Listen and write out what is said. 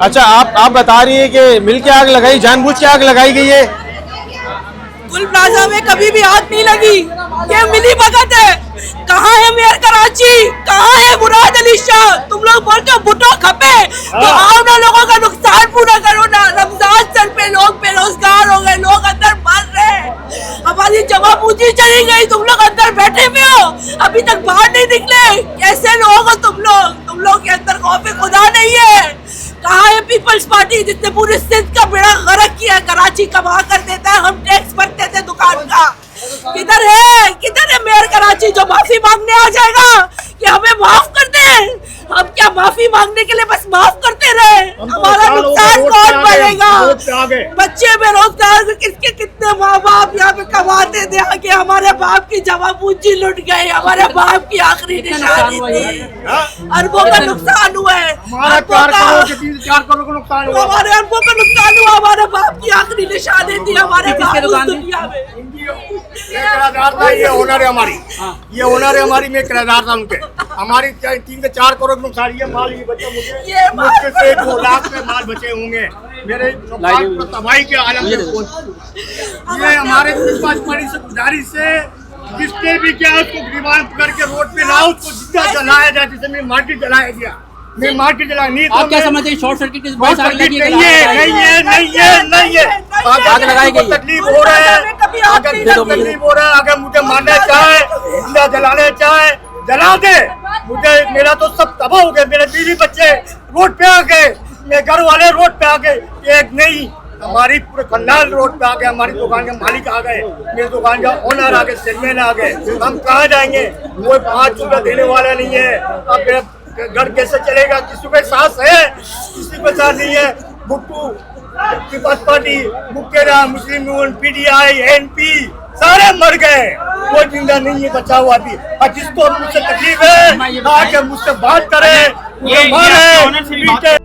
अच्छा, आप बता रही है कि मिल के आग लगाई, जानबूझ के आग लगाई गई है। गुल प्लाजा में कभी भी आग नहीं लगी, ये मिली भगत है। कहाँ है मेयर कराची, कहाँ है मुराद अली शाह? तुम लोग बोलते हो भुट्टो खपे, तो आओ ना, लोगों का नुकसान पूरा करो ना। रमजान चल पे लोग बेरोजगार हो गए, लोग अंदर मर रहे हैं, हमारी जमा पूंजी चली गई, तुम लोग अंदर बैठे हुए हो, अभी तक बाहर नहीं निकले। कैसे लोग हो तुम लोग के अंदर खौफ खुदा नहीं है। कहाँ है पीपल्स पार्टी जिसने पूरे सिंध का बेड़ा गर्क किया? कराची कमा कर देता है, हम टैक्स भरते थे दुकान का। किधर है मेयर कराची जो माफी मांगने आ जाएगा कि हमें माफ कर दे? हम क्या माफी मांगने के लिए बस माफ करते रहे? हमारा नुकसान कौन भरेगा? बच्चे बेरोजगार, किसके कितने माँ बाप यहाँ पे कमाते थे आके, हमारे बाप की जमा पूंजी लुट गई, हमारे बाप की आखिरी निशानी थी। अरबों का नुकसान हुआ है, हमारे अरबों का नुकसान हुआ, हमारे बाप की आखिरी निशानी थी, हमारे बाप उस दुनिया में। ये ओनर है हमारी, ये ओनर है हमारी, मैं किराएदार था उनके। हमारी 3 से 4 करोड़ नुकसान, ये माल ये बचा मुझे से 2 लाख में माल बचे होंगे मेरे तबाही के आलम में। ये हमारे बड़ी से गुजारिश से जिसने भी किया उसको गिरफ्तार करके रोड पे लाओ, उसको जिंदा जलाया जाए, जैसे मैं मार्केट जलाया गया, मैं मार्केट जला नहीं। आप क्या समझते हैं शॉर्ट सर्किट की वजह से आग लगी है? नहीं है, आग लगाई गई, तकलीफ हो रहा है, तकलीफ हो रहा है। अगर मुझे मारना चाहे, जिंदा जलाने चाहे, जला दे। मुझे मेरा तो सब तबाह हो गया, मेरे बीवी बच्चे रोड पे आ गए, मेरे घर वाले रोड पे आ गए। एक नहीं, हमारी पूरे खानदान रोड पे आ गए, हमारी दुकान के मालिक आ गए, मेरी दुकान का ओनर आ गए, सेलमैन आ गए। हम कहाँ जाएंगे? कोई 5 रुपया देने वाला नहीं है। अब मेरा घर कैसे चलेगा? किसी पे सांस है, किसी पे सांस नहीं है। भुट्टो, पीपल्स पार्टी, मुक्केरा, मुस्लिम यूनियन, PDI, NP सारे मर गए, कोई जिंदा नहीं है बचा हुआ भी। और जिसको मुझसे तकलीफ है आके मुझसे बात करे, मुझे मारे, पीटे।